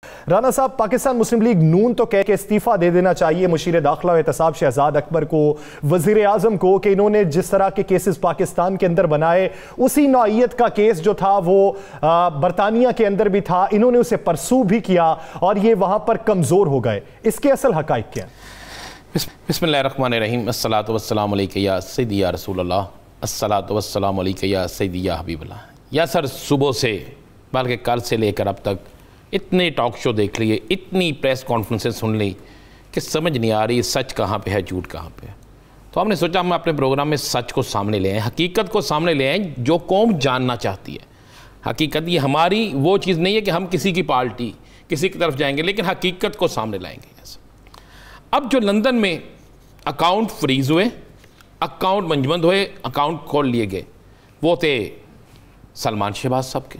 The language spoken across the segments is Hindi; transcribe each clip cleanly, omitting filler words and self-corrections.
राना साहब, पाकिस्तान मुस्लिम लीग नून तो कह के इस्तीफा दे देना चाहिए मुशीर दाखिला व एहतसाब शहजाद अकबर को, वजीर आजम को, कि इन्होंने जिस तरह के केसेस पाकिस्तान के अंदर बनाए उसी नौइयत का केस जो था वो बरतानिया के अंदर भी था, इन्होंने उसे परसू भी किया और ये वहां पर कमजोर हो गए। इसके असल हकाइक क्या? बिस्मिल्लाहिर्रहमानिर्रहीम, अस्सलातु वस्सलामु अलैका या सय्यदी या रसूलल्लाह, अस्सलातु वस्सलामु अलैका या सय्यदी या हबीबल्लाह। या सर, सुबह से बल्कि कल से लेकर अब तक इतने टॉक शो देख लिए, इतनी प्रेस कॉन्फ्रेंसें सुन ली कि समझ नहीं आ रही सच कहाँ पे है, झूठ कहाँ पे है। तो हमने सोचा हम अपने प्रोग्राम में सच को सामने ले आएँ, हकीकत को सामने ले आएँ जो कौम जानना चाहती है। हकीकत ये हमारी वो चीज़ नहीं है कि हम किसी की पार्टी किसी की तरफ जाएंगे, लेकिन हकीकत को सामने लाएंगे। अब जो लंदन में अकाउंट फ्रीज़ हुए, अकाउंट मंजबंद हुए, अकाउंट खोल लिए गए, वो थे सलमान शहबाज साहब के,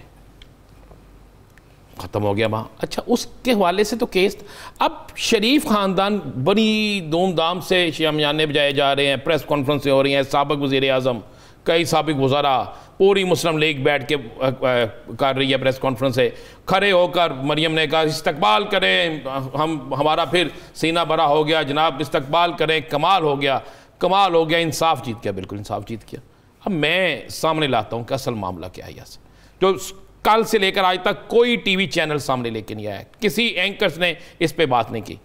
ख़त्म हो गया वहाँ। अच्छा, उसके हवाले से तो केस, अब शरीफ ख़ानदान बड़ी धूमधाम से शामियाने बजाए जा रहे हैं, प्रेस कॉन्फ्रेंसें हो रही हैं, साबिक़ वज़ीर आज़म, कई साबिक़ वज़रा, पूरी मुस्लिम लीग बैठ के कर रही है प्रेस कॉन्फ्रेंसें। खड़े होकर मरियम ने कहा इस्तकबाल करें, हमारा फिर सीना बड़ा हो गया जनाब, इस्तकबाल करें, कमाल हो गया, कमाल हो गया, इंसाफ जीत गया, बिल्कुल इंसाफ जीत गया। अब मैं सामने लाता हूँ कि असल मामला क्या है। यहाँ जो कल से लेकर आज तक कोई टीवी चैनल सामने लेके नहीं आया, किसी एंकर्स ने इस पे बात नहीं की।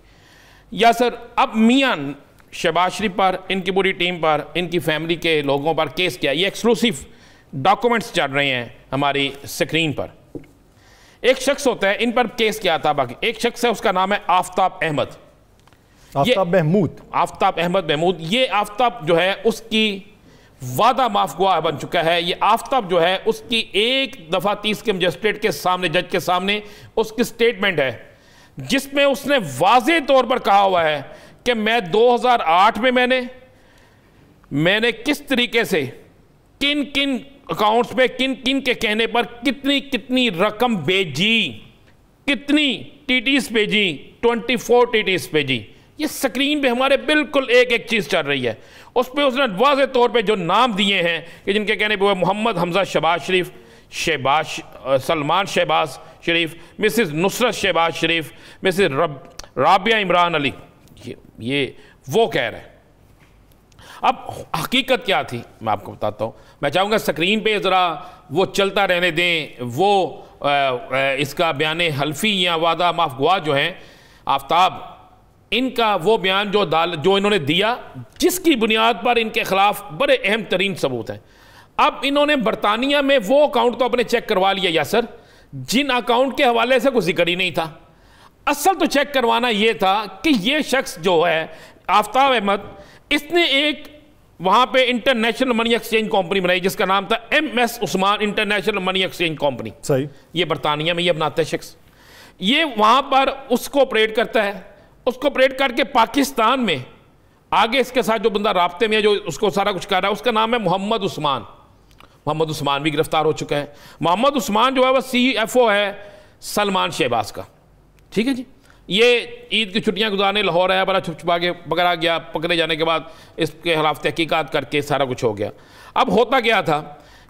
या सर, अब मियां शहबाज शरीफ पर, इनकी पूरी टीम पर, इनकी फैमिली के लोगों पर केस किया, ये एक्सक्लूसिव डॉक्यूमेंट्स चल रहे हैं हमारी स्क्रीन पर। एक शख्स होता है, इन पर केस किया था, बाकी एक शख्स है, उसका नाम है आफ्ताब अहमद, आफ्ताब अहमद महमूद। ये आफ्ताब जो है उसकी वादा माफ गवाह बन चुका है। ये आफ्ताब जो है उसकी एक दफ़ा 30 के मजिस्ट्रेट के सामने, जज के सामने उसकी स्टेटमेंट है जिसमें उसने वाज़े तौर पर कहा हुआ है कि मैं 2008 में मैंने किस तरीके से किन किन अकाउंट्स पे किन किन के कहने पर कितनी कितनी रकम भेजी, कितनी टीटीस भेजी, 24 टीटीस भेजी। ये स्क्रीन पे हमारे बिल्कुल एक एक चीज़ चल रही है। उस पर उसने वाज़े तौर पे जो नाम दिए हैं कि जिनके कहने पे मोहम्मद हमजा शहबाज शरीफ, सलमान शहबाज शरीफ, मिसेस नुसरत शहबाज शरीफ, मिसेस राबिया इमरान अली, ये वो कह रहे हैं। अब हकीकत क्या थी मैं आपको बताता हूँ। मैं चाहूँगा स्क्रीन पे ज़रा वो चलता रहने दें, वो इसका बयान हल्फी या वादा माफ गवाह जो हैं आफ्ताब, इनका वो बयान जो इन्होंने दिया, जिसकी बुनियाद पर इनके खिलाफ बड़े अहम तरीन सबूत हैं। अब इन्होंने बरतानिया में वो अकाउंट तो अपने चेक करवा लिया यासर, जिन अकाउंट के हवाले से कोई जिक्र ही नहीं था। असल तो चेक करवाना ये था कि ये शख्स जो है आफ्ताब अहमद, इसने एक वहाँ पे इंटरनेशनल मनी एक्सचेंज कंपनी बनाई जिसका नाम था MS Usman international money exchange company. सही, ये बरतानिया में ये बनाता है शख्स। ये वहाँ पर उसको ऑपरेट करता है, उसको ऑपरेट करके पाकिस्तान में आगे इसके साथ जो बंदा राब्ते में है, जो उसको सारा कुछ कर रहा है, उसका नाम है मोहम्मद उस्मान। मोहम्मद उस्मान भी गिरफ्तार हो चुका है। मोहम्मद उस्मान जो है वह CFO है सलमान शहबाज का। ठीक है जी। ये ईद की छुट्टियां गुजारने लाहौर आया, बड़ा छुप छुपा के पकड़ा गया, पकड़े जाने के बाद इसके खिलाफ तहकीकात करके सारा कुछ हो गया। अब होता क्या था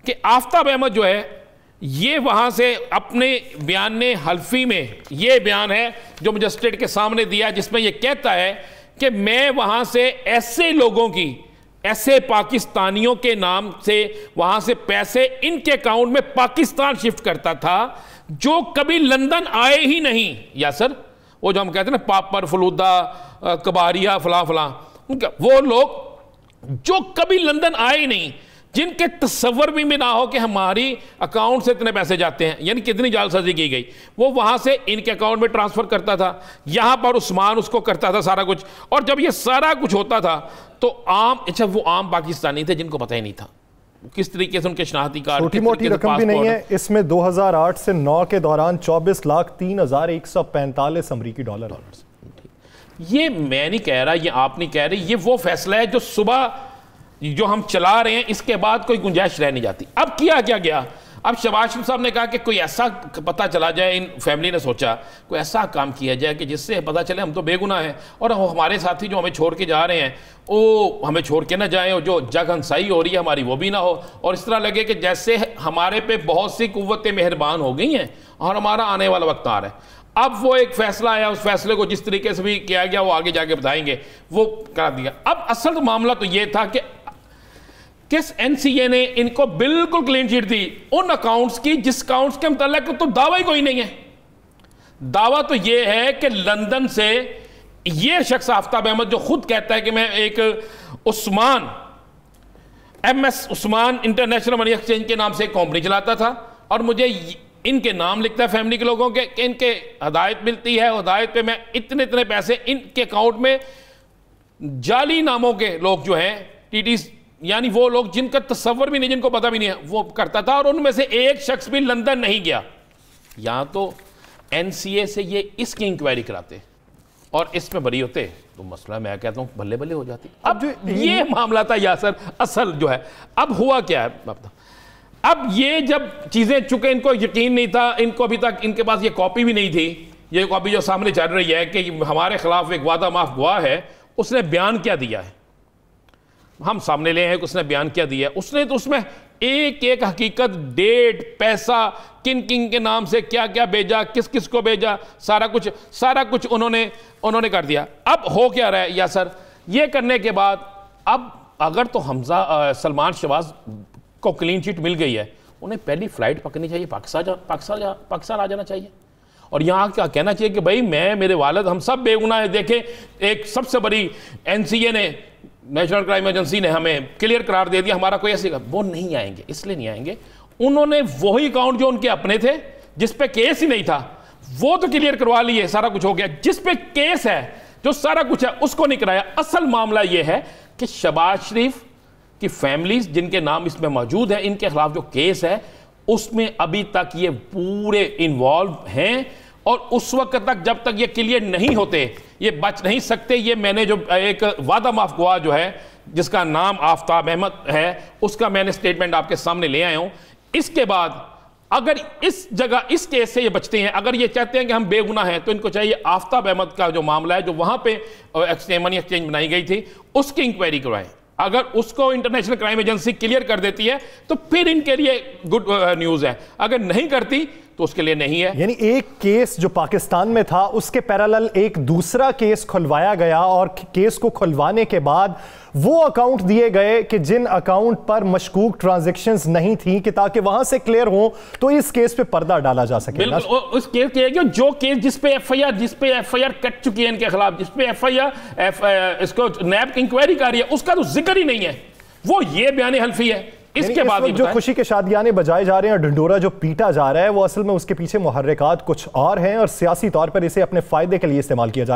कि आफ्ताब अहमद जो है ये वहाँ से अपने बयान हल्फी में, ये बयान है जो मजिस्ट्रेट के सामने दिया, जिसमें ये कहता है कि मैं वहाँ से ऐसे लोगों की, ऐसे पाकिस्तानियों के नाम से वहाँ से पैसे इनके अकाउंट में पाकिस्तान शिफ्ट करता था जो कभी लंदन आए ही नहीं। या सर, वो जो हम कहते हैं ना पापर फलूदा कबारिया फलां फलां, उनका वो लोग जो कभी लंदन आए ही नहीं, जिनके तस्वर भी में ना हो कि हमारी अकाउंट से इतने पैसे जाते हैं, यानी कितनी जालसाजी की गई, वो वहाँ से इनके अकाउंट में ट्रांसफ़र करता था। यहाँ पर उस्मान उसको करता था सारा कुछ। और जब ये सारा कुछ होता था तो वो आम पाकिस्तानी थे जिनको पता ही नहीं था किस तरीके से उनके शनाख्ती कार्ड, छोटी मोटी रकम भी नहीं है। इसमें 2008 से 9 के दौरान 24,03,145 अमरीकी डॉलर। ये मैं नहीं कह रहा, ये आप नहीं कह रहे, ये वो फैसला है जो सुबह जो हम चला रहे हैं, इसके बाद कोई गुंजाइश रह नहीं जाती। अब किया क्या गया, अब शहबाज शरीफ साहब ने कहा कि कोई ऐसा पता चला जाए, इन फैमिली ने सोचा कोई ऐसा काम किया जाए कि जिससे पता चले हम तो बेगुनाह हैं और हमारे साथी जो हमें छोड़ के जा रहे हैं वो हमें छोड़ के ना जाएं, और जो जग हंसाई हो रही है हमारी वो भी ना हो, और इस तरह लगे कि जैसे हमारे पे बहुत सी कुव्वतें मेहरबान हो गई हैं और हमारा आने वाला वक्त आ रहा है। अब वो एक फैसला आया, उस फैसले को जिस तरीके से भी किया गया वो आगे जाके बताएंगे, वो करा दिया। अब असल मामला तो ये था कि किस एनसीए ने इनको बिल्कुल क्लीन चिट दी उन अकाउंट्स की जिस अकाउंट्स के मुताल्लिक तो दावा ही कोई नहीं है। दावा तो ये है कि लंदन से ये शख्स आफ्ताब अहमद जो खुद कहता है कि मैं एक Usman MS Usman international money exchange के नाम से एक कंपनी चलाता था और मुझे इनके नाम लिखता है फैमिली के लोगों के कि इनके हदायत मिलती है, हदायत पे मैं इतने इतने पैसे इनके अकाउंट में, जाली नामों के लोग जो हैं टीटीस, यानी वो लोग जिनका तस्वर भी नहीं, जिनको पता भी नहीं है, वो करता था। और उनमें से एक शख्स भी लंदन नहीं गया। यहां तो एनसीए से ये इसकी इंक्वायरी कराते और इसमें बरी होते तो मसला मैं कहता हूं बल्ले बल्ले हो जाती। अब ये मामला था यासर, असल जो है अब हुआ क्या है, अब ये जब चीजें चुके, इनको यकीन नहीं था, इनको अभी तक इनके पास ये कॉपी भी नहीं थी, ये कॉपी जो सामने चल रही है कि हमारे खिलाफ एक वादा माफ गवाह है, उसने बयान क्या दिया है, हम सामने ले हैं कि उसने बयान क्या दिया है। उसने तो उसमें एक एक हकीकत, डेट, पैसा, किन किन के नाम से क्या क्या भेजा, किस किस को भेजा, सारा कुछ उन्होंने कर दिया। अब हो क्या रहा है यासर, ये करने के बाद अब अगर तो हमजा सलमान शहबाज को क्लीन चिट मिल गई है, उन्हें पहली फ्लाइट पकड़नी चाहिए, पाकिस्तान आ जाना चाहिए और यहाँ क्या कहना चाहिए कि भाई मैं, मेरे वालिद, हम सब बेगुनाह हैं। देखें एक सबसे बड़ी एनसीए ने, नेशनल क्राइम एजेंसी ने हमें क्लियर करार दे दिया, हमारा कोई ऐसे, वो नहीं आएंगे, इसलिए नहीं आएंगे। उन्होंने वही अकाउंट जो उनके अपने थे जिस पे केस ही नहीं था वो तो क्लियर करवा लिए, सारा कुछ हो गया। जिस पे केस है, जो सारा कुछ है, उसको नहीं कराया। असल मामला यह है कि शहबाज शरीफ की फैमिलीज जिनके नाम इसमें मौजूद है, इनके खिलाफ जो केस है उसमें अभी तक ये पूरे इन्वॉल्व हैं और उस वक्त तक जब तक ये क्लियर नहीं होते ये बच नहीं सकते। ये मैंने जो एक वादा माफ गवाह जो है जिसका नाम आफ्ताब अहमद है, उसका मैंने स्टेटमेंट आपके सामने ले आया हूं। इसके बाद अगर इस जगह इस केस से ये बचते हैं, अगर ये चाहते हैं कि हम बेगुनाह हैं, तो इनको चाहिए आफ्ताब अहमद का जो मामला है, जो वहां पे मनी एक्सचेंज बनाई गई थी, उसकी इंक्वायरी करवाएं। अगर उसको इंटरनेशनल क्राइम एजेंसी क्लियर कर देती है तो फिर इनके लिए गुड न्यूज है, अगर नहीं करती तो उसके लिए नहीं है। यानी एक केस जो पाकिस्तान में था उसके पैरेलल एक दूसरा केस खुलवाया गया और केस को खुलवाने के बाद वो अकाउंट दिए गए कि जिन अकाउंट पर मशकूक ट्रांजैक्शंस नहीं थी, कि ताकि वहां से क्लियर हो तो इस केस पे पर्दा डाला जा सके। बिल्कुल, उस केस के जो केस जिस पे एफआईआर कट चुकी है इनके खिलाफ, जिस पे एफआईआर इसको नैब की इंक्वायरी कर रही है, उसका तो जिक्र ही नहीं है, वो ये बयान हल्फी है। इसके बाद जो खुशी के शादियाने बजाए जा रहे हैं और ढिंढोरा जो पीटा जा रहा है, वो असल में उसके पीछे मुहर्रिकात कुछ और हैं और सियासी तौर पर इसे अपने फायदे के लिए इस्तेमाल किया जा रहा है।